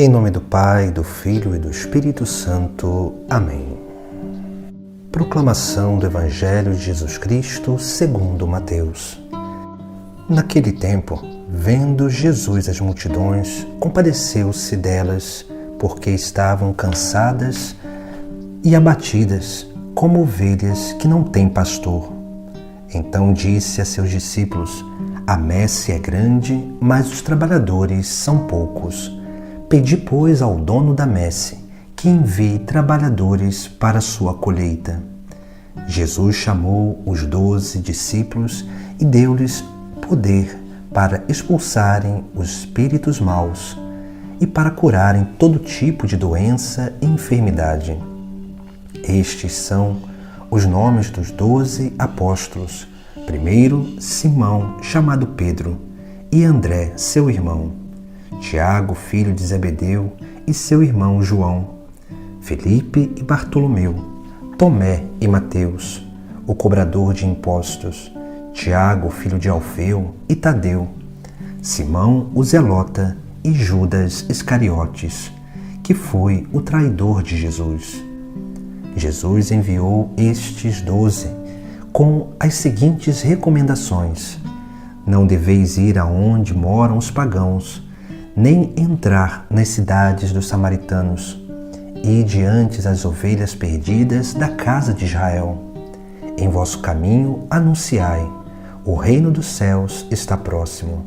Em nome do Pai, do Filho e do Espírito Santo. Amém. Proclamação do Evangelho de Jesus Cristo segundo Mateus. Naquele tempo, vendo Jesus as multidões, compadeceu-se delas, porque estavam cansadas e abatidas, como ovelhas que não têm pastor. Então disse a seus discípulos: A messe é grande, mas os trabalhadores são poucos. Pedi, pois, ao dono da messe que envie trabalhadores para a sua colheita. Jesus chamou os 12 discípulos e deu-lhes poder para expulsarem os espíritos maus e para curarem todo tipo de doença e enfermidade. Estes são os nomes dos 12 apóstolos. Primeiro, Simão, chamado Pedro, e André, seu irmão, Tiago, filho de Zebedeu, e seu irmão João, Felipe e Bartolomeu, Tomé e Mateus, o cobrador de impostos, Tiago, filho de Alfeu, e Tadeu, Simão, o zelota, e Judas Iscariotes, que foi o traidor de Jesus. Jesus enviou estes 12 com as seguintes recomendações: Não deveis ir aonde moram os pagãos, nem entrar nas cidades dos samaritanos. Ide antes as ovelhas perdidas da casa de Israel. Em vosso caminho anunciai: o reino dos céus está próximo.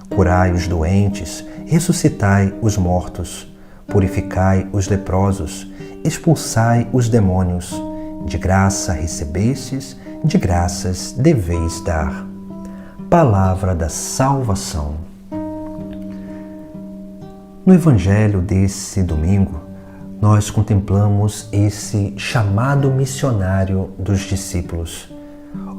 Curai os doentes, ressuscitai os mortos, purificai os leprosos, expulsai os demônios. De graça recebestes, de graças deveis dar. Palavra da salvação. No Evangelho desse domingo, nós contemplamos esse chamado missionário dos discípulos,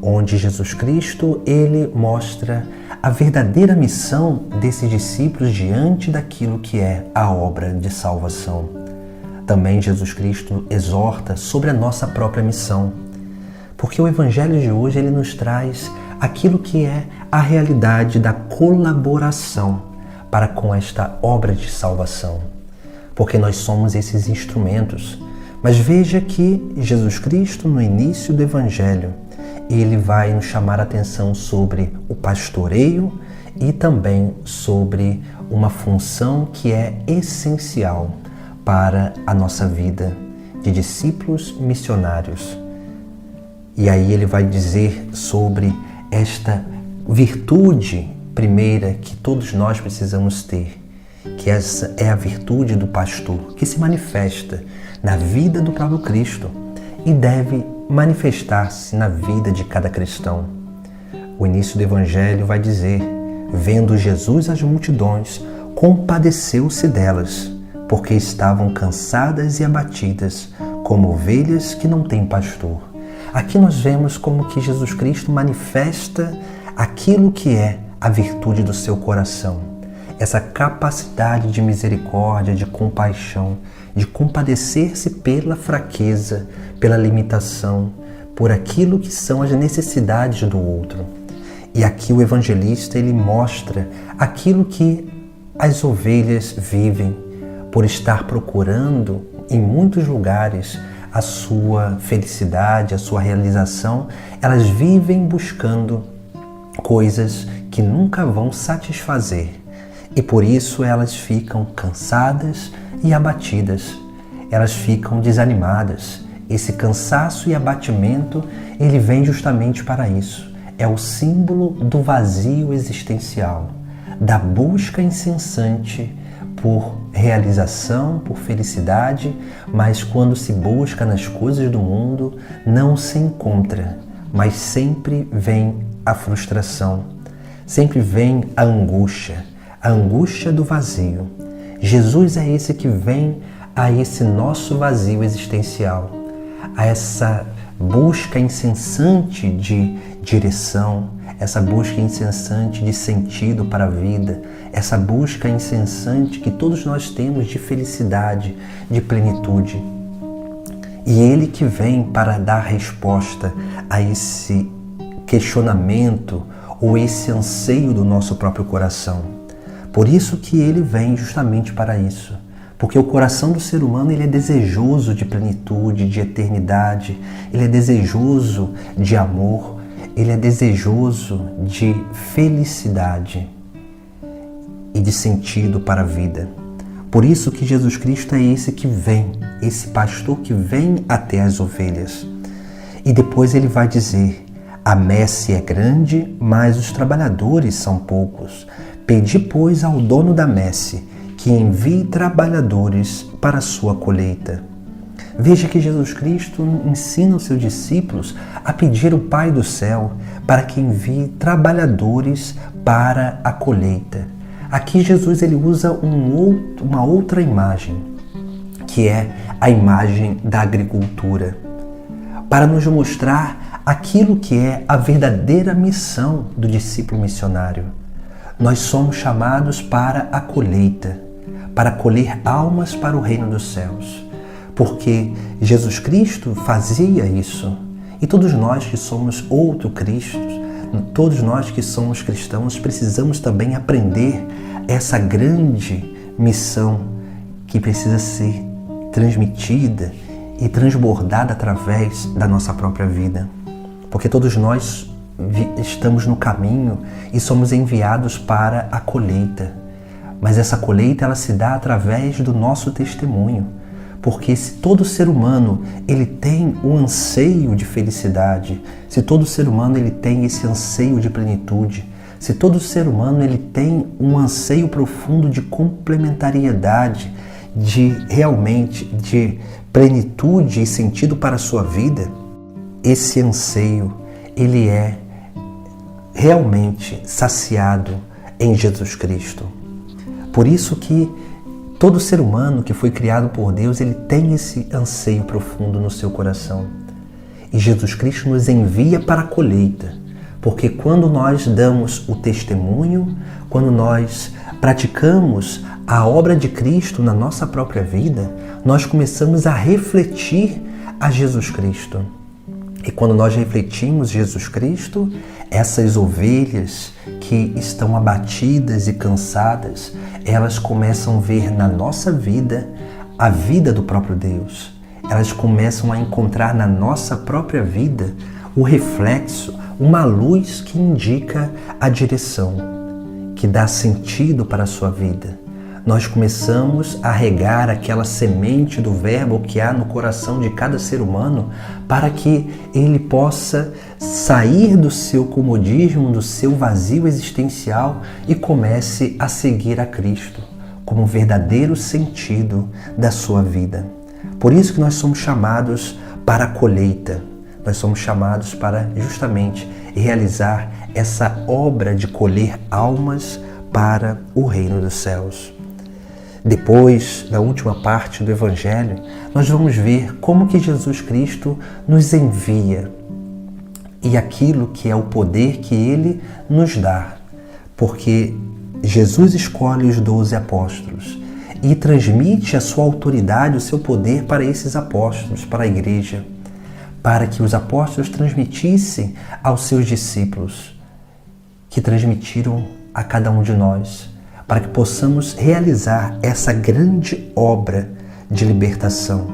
onde Jesus Cristo ele mostra a verdadeira missão desses discípulos diante daquilo que é a obra de salvação. Também Jesus Cristo exorta sobre a nossa própria missão, porque o Evangelho de hoje ele nos traz aquilo que é a realidade da colaboração para com esta obra de salvação, porque nós somos esses instrumentos. Mas veja que Jesus Cristo, no início do Evangelho, ele vai nos chamar a atenção sobre o pastoreio e também sobre uma função que é essencial para a nossa vida de discípulos missionários. E aí ele vai dizer sobre esta virtude primeira que todos nós precisamos ter, que essa é a virtude do pastor, que se manifesta na vida do próprio Cristo e deve manifestar-se na vida de cada cristão. O início do Evangelho vai dizer: vendo Jesus as multidões, compadeceu-se delas, porque estavam cansadas e abatidas, como ovelhas que não têm pastor. Aqui nós vemos como que Jesus Cristo manifesta aquilo que é a virtude do seu coração, essa capacidade de misericórdia, de compaixão, de compadecer-se pela fraqueza, pela limitação, por aquilo que são as necessidades do outro. E aqui o evangelista ele mostra aquilo que as ovelhas vivem por estar procurando em muitos lugares a sua felicidade, a sua realização. Elas vivem buscando coisas que nunca vão satisfazer e por isso elas ficam cansadas e abatidas, elas ficam desanimadas. Esse cansaço e abatimento ele vem justamente para isso, é o símbolo do vazio existencial, da busca incessante por realização, por felicidade, mas quando se busca nas coisas do mundo não se encontra, mas sempre vem a frustração, sempre vem a angústia do vazio. Jesus é esse que vem a esse nosso vazio existencial, a essa busca incessante de direção, essa busca incessante de sentido para a vida, essa busca incessante que todos nós temos de felicidade, de plenitude. E Ele que vem para dar resposta a esse questionamento ou esse anseio do nosso próprio coração. Por isso que Ele vem justamente para isso, Porque o coração do ser humano ele é desejoso de plenitude, de eternidade, ele é desejoso de amor, ele é desejoso de felicidade e de sentido para a vida. Por isso que Jesus Cristo é esse que vem, esse pastor que vem até as ovelhas. E depois ele vai dizer: a messe é grande, mas os trabalhadores são poucos. Pedi, pois, ao dono da messe que envie trabalhadores para a sua colheita. Veja que Jesus Cristo ensina os seus discípulos a pedir ao Pai do céu para que envie trabalhadores para a colheita. Aqui Jesus ele usa uma outra imagem, que é a imagem da agricultura, para nos mostrar aquilo que é a verdadeira missão do discípulo missionário. Nós somos chamados para a colheita, para colher almas para o reino dos céus, porque Jesus Cristo fazia isso. E todos nós que somos outro Cristo, todos nós que somos cristãos, precisamos também aprender essa grande missão que precisa ser transmitida e transbordada através da nossa própria vida. Porque todos nós estamos no caminho e somos enviados para a colheita. Mas essa colheita ela se dá através do nosso testemunho. Porque se todo ser humano ele tem um anseio de felicidade, se todo ser humano ele tem esse anseio de plenitude, se todo ser humano ele tem um anseio profundo de complementariedade, de plenitude e sentido para a sua vida, esse anseio ele é realmente saciado em Jesus Cristo. Por isso que todo ser humano que foi criado por Deus, ele tem esse anseio profundo no seu coração. E Jesus Cristo nos envia para a colheita, porque quando nós damos o testemunho, quando nós praticamos a obra de Cristo na nossa própria vida, nós começamos a refletir a Jesus Cristo. E quando nós refletimos Jesus Cristo, essas ovelhas que estão abatidas e cansadas, elas começam a ver na nossa vida a vida do próprio Deus. Elas começam a encontrar na nossa própria vida o reflexo, uma luz que indica a direção, que dá sentido para a sua vida. Nós começamos a regar aquela semente do verbo que há no coração de cada ser humano para que ele possa sair do seu comodismo, do seu vazio existencial e comece a seguir a Cristo como verdadeiro sentido da sua vida. Por isso que nós somos chamados para a colheita. Nós somos chamados para justamente realizar essa obra de colher almas para o reino dos céus. Depois, na última parte do Evangelho, nós vamos ver como que Jesus Cristo nos envia e aquilo que é o poder que Ele nos dá. Porque Jesus escolhe os 12 apóstolos e transmite a sua autoridade, o seu poder para esses apóstolos, para a igreja, para que os apóstolos transmitissem aos seus discípulos, que transmitiram a cada um de nós, para que possamos realizar essa grande obra de libertação.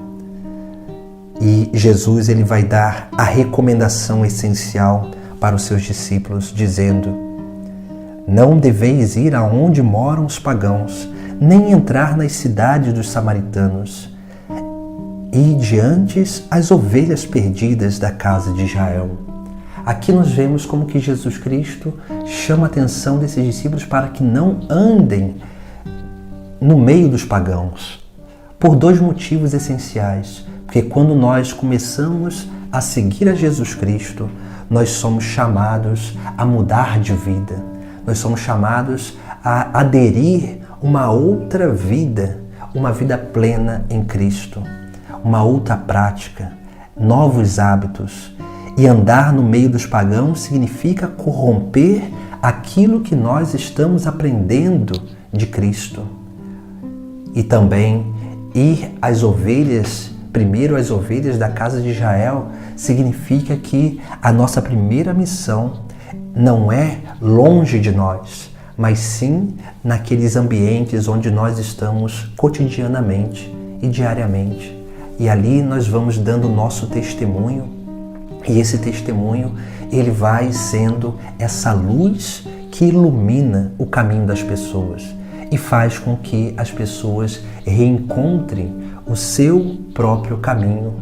E Jesus ele vai dar a recomendação essencial para os seus discípulos, dizendo: não deveis ir aonde moram os pagãos, nem entrar nas cidades dos samaritanos, e diante as ovelhas perdidas da casa de Israel. Aqui nós vemos como que Jesus Cristo chama a atenção desses discípulos para que não andem no meio dos pagãos, por dois motivos essenciais. Porque quando nós começamos a seguir a Jesus Cristo, nós somos chamados a mudar de vida. Nós somos chamados a aderir uma outra vida, uma vida plena em Cristo, uma outra prática, novos hábitos. E andar no meio dos pagãos significa corromper aquilo que nós estamos aprendendo de Cristo. E também ir às ovelhas, primeiro às ovelhas da casa de Israel, significa que a nossa primeira missão não é longe de nós, mas sim naqueles ambientes onde nós estamos cotidianamente e diariamente. E ali nós vamos dando o nosso testemunho, e esse testemunho ele vai sendo essa luz que ilumina o caminho das pessoas e faz com que as pessoas reencontrem o seu próprio caminho,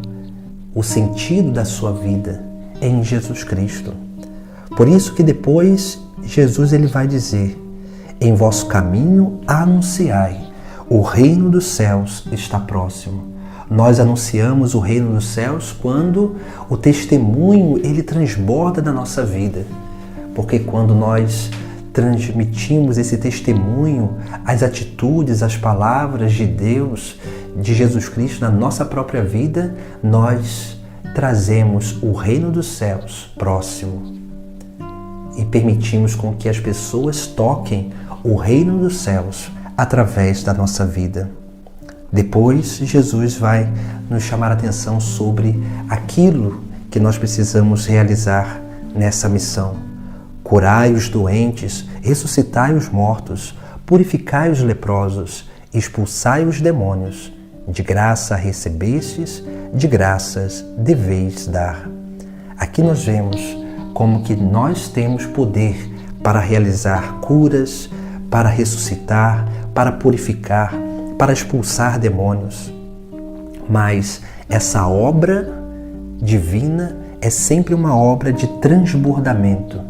o sentido da sua vida em Jesus Cristo. Por isso que depois Jesus ele vai dizer: em vosso caminho anunciai, o reino dos céus está próximo. Nós anunciamos o reino dos céus quando o testemunho ele transborda da nossa vida. Porque quando nós transmitimos esse testemunho, as atitudes, as palavras de Deus, de Jesus Cristo na nossa própria vida, nós trazemos o reino dos céus próximo e permitimos com que as pessoas toquem o reino dos céus através da nossa vida. Depois, Jesus vai nos chamar a atenção sobre aquilo que nós precisamos realizar nessa missão. Curai os doentes, ressuscitai os mortos, purificai os leprosos, expulsai os demônios. De graça recebestes, de graças deveis dar. Aqui nós vemos como que nós temos poder para realizar curas, para ressuscitar, para purificar, para expulsar demônios. Mas essa obra divina é sempre uma obra de transbordamento.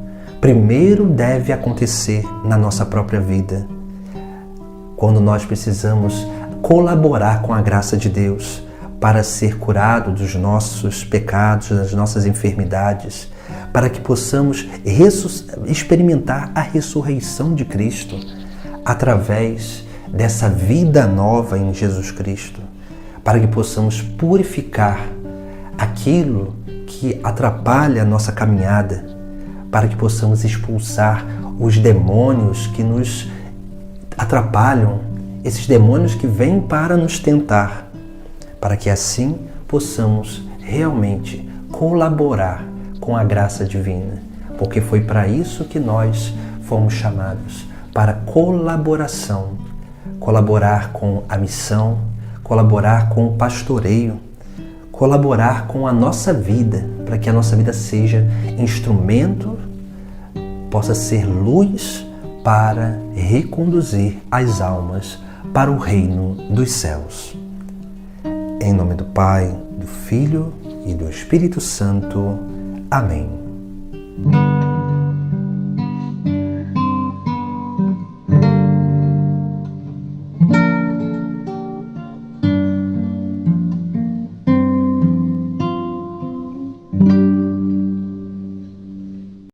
Primeiro deve acontecer na nossa própria vida, quando nós precisamos colaborar com a graça de Deus para ser curado dos nossos pecados, das nossas enfermidades, para que possamos experimentar a ressurreição de Cristo através dessa vida nova em Jesus Cristo, para que possamos purificar aquilo que atrapalha a nossa caminhada, para que possamos expulsar os demônios que nos atrapalham, esses demônios que vêm para nos tentar, para que assim possamos realmente colaborar com a graça divina, porque foi para isso que nós fomos chamados, para colaboração, colaborar com a missão, colaborar com o pastoreio, colaborar com a nossa vida, para que a nossa vida seja instrumento, possa ser luz para reconduzir as almas para o reino dos céus. Em nome do Pai, do Filho e do Espírito Santo. Amém.